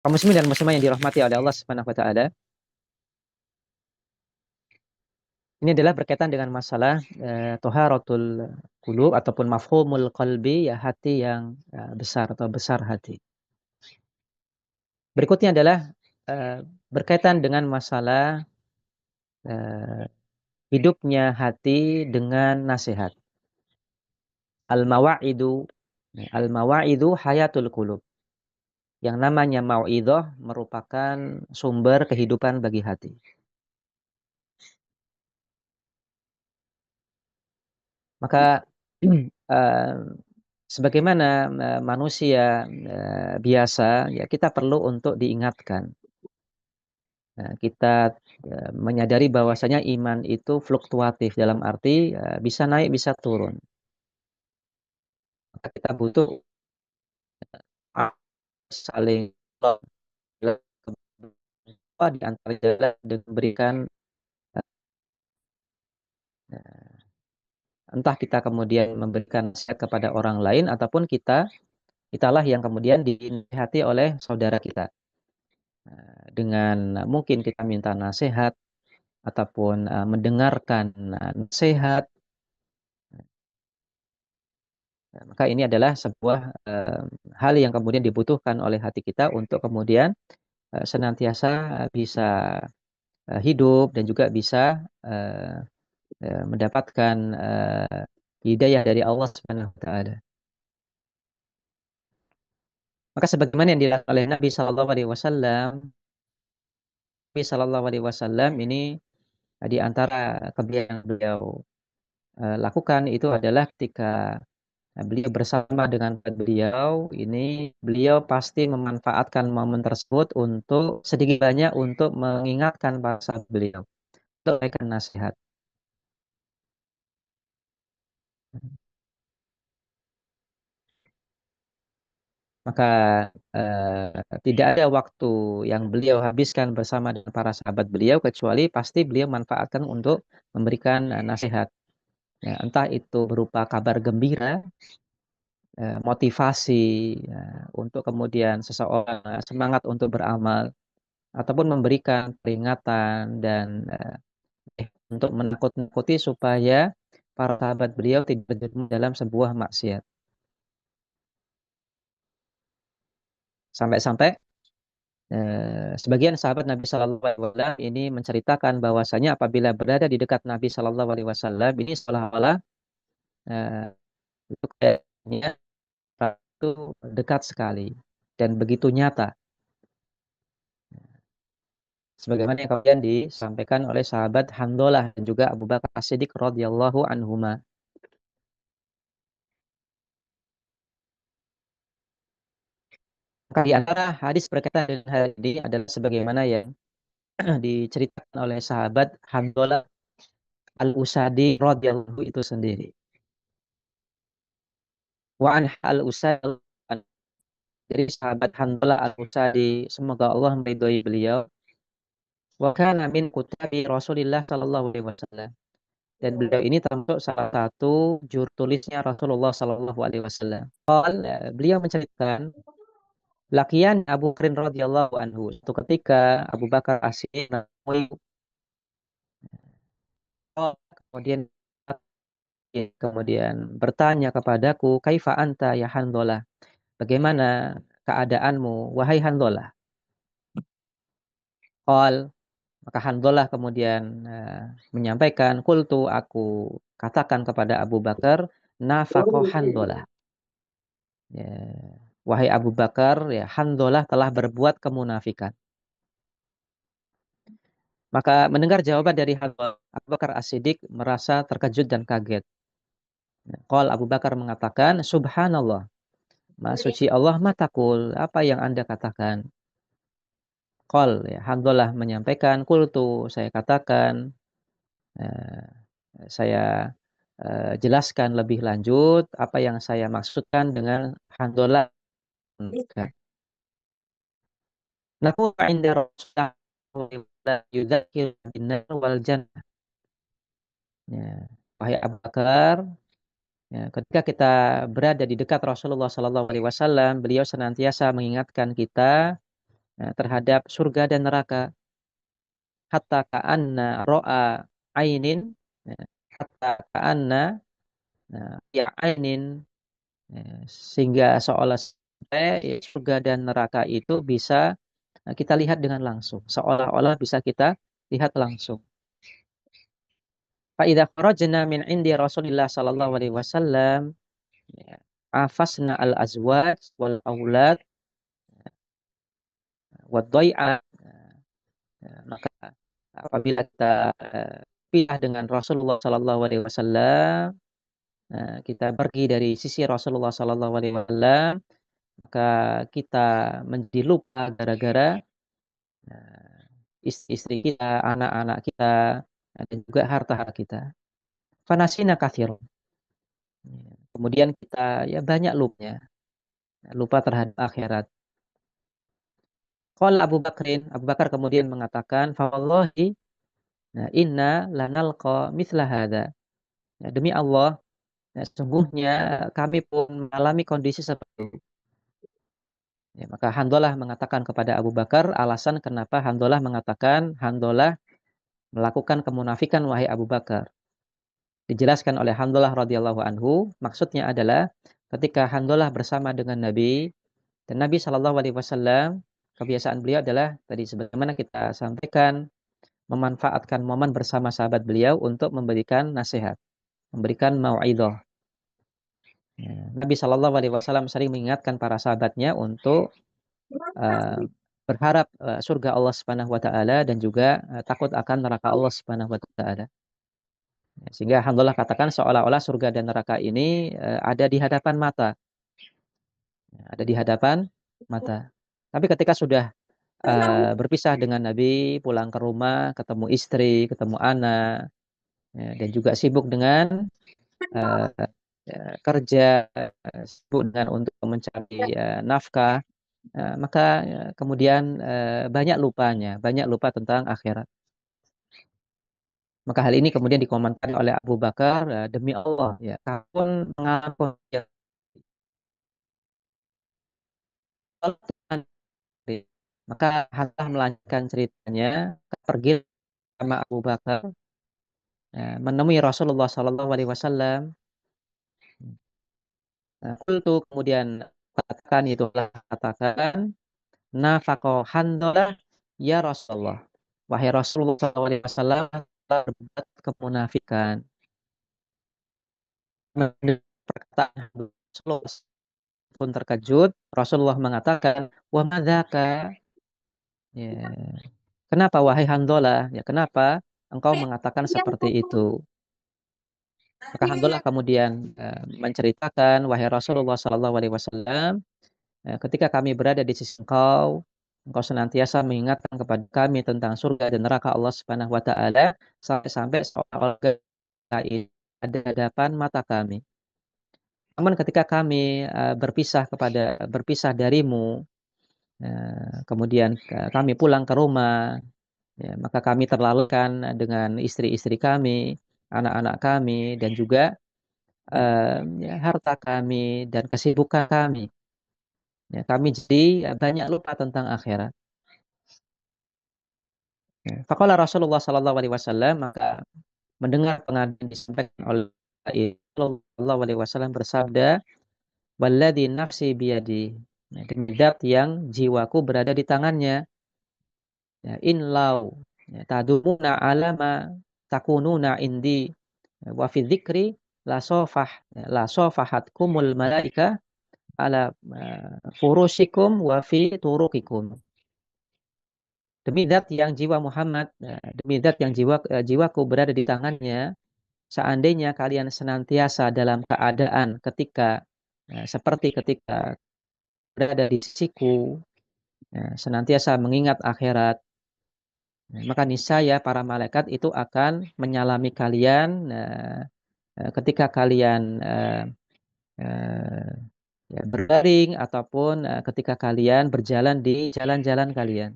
Kaum muslimin dan muslimah yang dirahmati oleh Allah Subhanahu wa taala. Ini adalah berkaitan dengan masalah thaharatul qulub ataupun mafhumul qalbi, ya hati yang besar atau besar hati. Berikutnya adalah berkaitan dengan masalah eh, hidupnya hati dengan nasihat. Al-mawa'idu al-mawa'idu hayatul qulub. Yang namanya mau'idhah merupakan sumber kehidupan bagi hati. Maka eh, sebagaimana manusia biasa, ya kita perlu untuk diingatkan. Nah, kita menyadari bahwasanya iman itu fluktuatif dalam arti bisa naik bisa turun. Maka kita butuh saling di antara jalan dengan memberikan entah kita kemudian memberikan nasihat kepada orang lain ataupun kitalah yang kemudian dinasihati oleh saudara kita. Dengan mungkin kita minta nasihat ataupun mendengarkan nasihat. Maka ini adalah sebuah hal yang kemudian dibutuhkan oleh hati kita untuk kemudian senantiasa bisa hidup dan juga bisa mendapatkan hidayah dari Allah Subhanahu wa taala. Maka sebagaimana yang dilakukan oleh Nabi Shallallahu alaihi wasallam, Nabi Shallallahu alaihi wasallam ini di antara kebiasaan beliau lakukan itu adalah ketika beliau bersama dengan beliau ini, beliau pasti memanfaatkan momen tersebut untuk sedikit banyak untuk mengingatkan para sahabat beliau, untuk memberikan nasihat. Maka tidak ada waktu yang beliau habiskan bersama dengan para sahabat beliau kecuali pasti beliau manfaatkan untuk memberikan nasihat. Ya, entah itu berupa kabar gembira, motivasi untuk kemudian seseorang semangat untuk beramal, ataupun memberikan peringatan dan untuk menakut-nakuti supaya para sahabat beliau tidak terjerumus dalam sebuah maksiat. Sampai-sampai sebagian sahabat Nabi Shallallahu Alaihi Wasallam ini menceritakan bahwasanya apabila berada di dekat Nabi Shallallahu Alaihi Wasallam ini seolah-olah itu kayaknya itu dekat sekali dan begitu nyata. Sebagaimana yang kemudian disampaikan oleh sahabat Handolah dan juga Abu Bakar As-Siddiq radhiyallahu anhuma. Maka di antara hadis berkaitan dengan hal ini adalah sebagaimana yang diceritakan oleh sahabat Handolah Al-Usadi radhiyallahu itu sendiri. Wa an Al-Usadi dari sahabat Handolah Al-Usadi, semoga Allah meridhai beliau. Wa kana min kutabi Rasulillah sallallahu alaihi wasallam. Dan beliau ini termasuk salah satu juru tulisnya Rasulullah sallallahu alaihi wasallam. Beliau menceritakan lakian Abu Bakar radhiyallahu anhu. Itu ketika Abu Bakar As-Siddiq menemui, kemudian bertanya kepadaku, kaifa anta ya Handolah? Bagaimana keadaanmu wahai Handolah? Maka Handolah kemudian menyampaikan, qultu, aku katakan kepada Abu Bakar, nafaqo Handolah. Ya, wahai Abu Bakar, ya Handolah telah berbuat kemunafikan. Maka mendengar jawaban dari Handolah, Abu Bakar As-Siddiq merasa terkejut dan kaget. Abu Bakar mengatakan, Subhanallah, Maha suci Allah, matakul, apa yang Anda katakan? Ya, Handolah menyampaikan, kultu, saya katakan, eh, saya jelaskan lebih lanjut apa yang saya maksudkan dengan Handolah. Naku inda Rasulullah yudzakir bin wal jannah. Ya, wahai Abu Bakar, ya, ketika kita berada di dekat Rasulullah Sallallahu Alaihi Wasallam, beliau senantiasa mengingatkan kita terhadap surga dan neraka. Hatta ka'anna ro'a ainin, hatta ka'anna ya ainin, sehingga seolah sampai surga dan neraka itu bisa kita lihat dengan langsung, seolah-olah bisa kita lihat langsung. Fa idza kharajna min indi Rasulillah sallallahu alaihi wasallam, ya, afasna al-azwaj wal aulad wad dhai'a. Maka apabila kita pindah dengan Rasulullah sallallahu alaihi wasallam, kita pergi dari sisi Rasulullah sallallahu alaihi wasallam, maka kita menjadi lupa gara-gara istri-istri kita, anak-anak kita, dan juga harta-harta kita. Fanasina katsirun. Kemudian kita ya banyak lupanya, lupa terhadap akhirat. Qala Abu Bakar kemudian mengatakan, "Fa wallahi, inna lanalqa mithla hadza." Ya, demi Allah, ya, sesungguhnya kami pun mengalami kondisi seperti itu. Ya, maka Hanzalah mengatakan kepada Abu Bakar, alasan kenapa Hanzalah mengatakan, Hanzalah melakukan kemunafikan wahai Abu Bakar. Dijelaskan oleh Hanzalah radhiyallahu anhu, maksudnya adalah ketika Hanzalah bersama dengan Nabi, dan Nabi Shallallahu alaihi wasallam, kebiasaan beliau adalah tadi sebagaimana kita sampaikan, memanfaatkan momen bersama sahabat beliau untuk memberikan nasihat, memberikan mau'idhah. Ya, Nabi Shallallahu alaihi wasallam sering mengingatkan para sahabatnya untuk uh, berharap surga Allah Subhanahu wa taala dan juga takut akan neraka Allah Subhanahu wa taala. Ya, sehingga alhamdulillah katakan seolah-olah surga dan neraka ini ada di hadapan mata. Ya, ada di hadapan mata. Tapi ketika sudah berpisah dengan Nabi, pulang ke rumah, ketemu istri, ketemu anak, ya, dan juga sibuk dengan uh, kerja, sibuk dengan untuk mencari nafkah, maka kemudian banyak lupanya, banyak lupa tentang akhirat. Maka hal ini kemudian dikomentari oleh Abu Bakar, demi Allah, ya, kamu mengalami maka Hatta melanjutkan ceritanya, pergi sama Abu Bakar, menemui Rasulullah Sallallahu Alaihi Wasallam. Qultu, kemudian katakan nafaqo Handalah ya Rasulullah. Wahai Rasulullah Sallallahu Alaihi Wasallam, telah berbuat kemunafikan. Mendengar perkataan Rasulullah pun terkejut. Rasulullah mengatakan, wa madzaka? Ya. Kenapa wahai Handalah? Ya, kenapa engkau mengatakan seperti itu? Maka Handalah kemudian menceritakan, wahai Rasulullah sallallahu alaihi wasallam, ketika kami berada di sisi engkau, engkau senantiasa mengingatkan kepada kami tentang surga dan neraka Allah Subhanahu wa taala sampai-sampai seolah-olah ada di hadapan mata kami. Namun ketika kami berpisah darimu, kemudian kami pulang ke rumah, ya, maka kami terlalaikan dengan istri-istri kami, anak-anak kami, dan juga ya, harta kami dan kesibukan kami. Ya, kami jadi banyak lupa tentang akhirat. Ya. Faqala Rasulullah sallallahu alaihi wasallam, maka mendengar pengaduan disampaikan oleh Rasulullah sallallahu alaihi wasallam bersabda, "Walladzi nafsi biyadi." Ya, demi zat yang jiwaku berada di tangannya. Ya, in lau ya, tadumuna alama takununa indi wa fi dzikri la sofahatkumul malaika ala furusikum wa fi turuqikum. Demi zat yang jiwa Muhammad, demi zat yang jiwaku berada di tangannya, seandainya kalian senantiasa dalam keadaan seperti ketika berada di sisiku, senantiasa mengingat akhirat, maka niscaya para malaikat itu akan menyalami kalian ketika kalian eh, ya, berbaring ataupun ketika kalian berjalan di jalan-jalan kalian.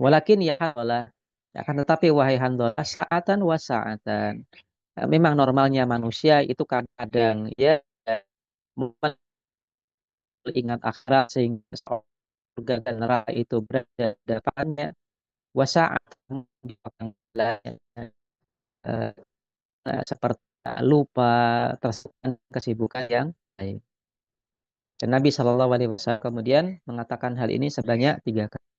Walakin ya Handolah, akan tetapi wahai Handolah, sa'atan wa sa'atan. Memang normalnya manusia itu kadang ya ingat akhirat sehingga surga dan neraka itu berada di depannya, wasa'at di belakangnya, eh, seperti lupa, tersesat kesibukan yang lain. Dan Nabi Shallallahu Alaihi Wasallam kemudian mengatakan hal ini sebanyak 3 kali.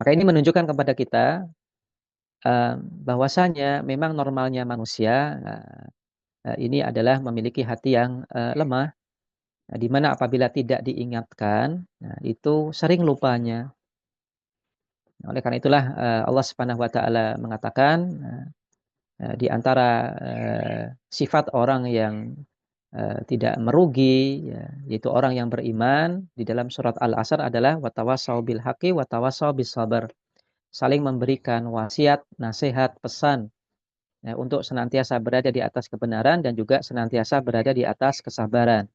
Maka ini menunjukkan kepada kita bahwasanya memang normalnya manusia ini adalah memiliki hati yang lemah, di mana apabila tidak diingatkan, itu sering lupanya. Oleh karena itulah Allah Subhanahu Wa Taala mengatakan di antara sifat orang yang tidak merugi, ya, yaitu orang yang beriman di dalam surat Al-Asr adalah watawasau bil haqqi watawasau bis sabar, saling memberikan wasiat, nasihat, pesan ya, untuk senantiasa berada di atas kebenaran dan juga senantiasa berada di atas kesabaran.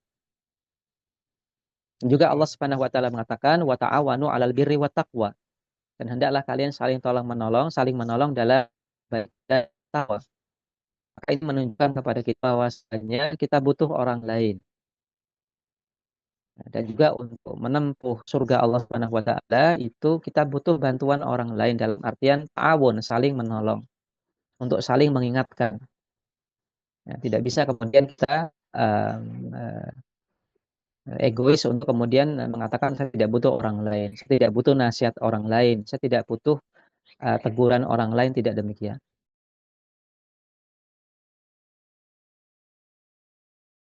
Dan juga Allah Subhanahu wa taala mengatakan wa ta'awanu 'alal birri wat taqwa. Dan hendaklah kalian saling tolong-menolong, saling menolong dalam baik dan takwa. Maka ini menunjukkan kepada kita bahwasanya kita butuh orang lain. Dan juga untuk menempuh surga Allah Subhanahu wa taala itu kita butuh bantuan orang lain dalam artian ta'awun, saling menolong, untuk saling mengingatkan. Ya, tidak bisa kemudian kita egois untuk kemudian mengatakan saya tidak butuh orang lain, saya tidak butuh nasihat orang lain, saya tidak butuh teguran orang lain, tidak demikian.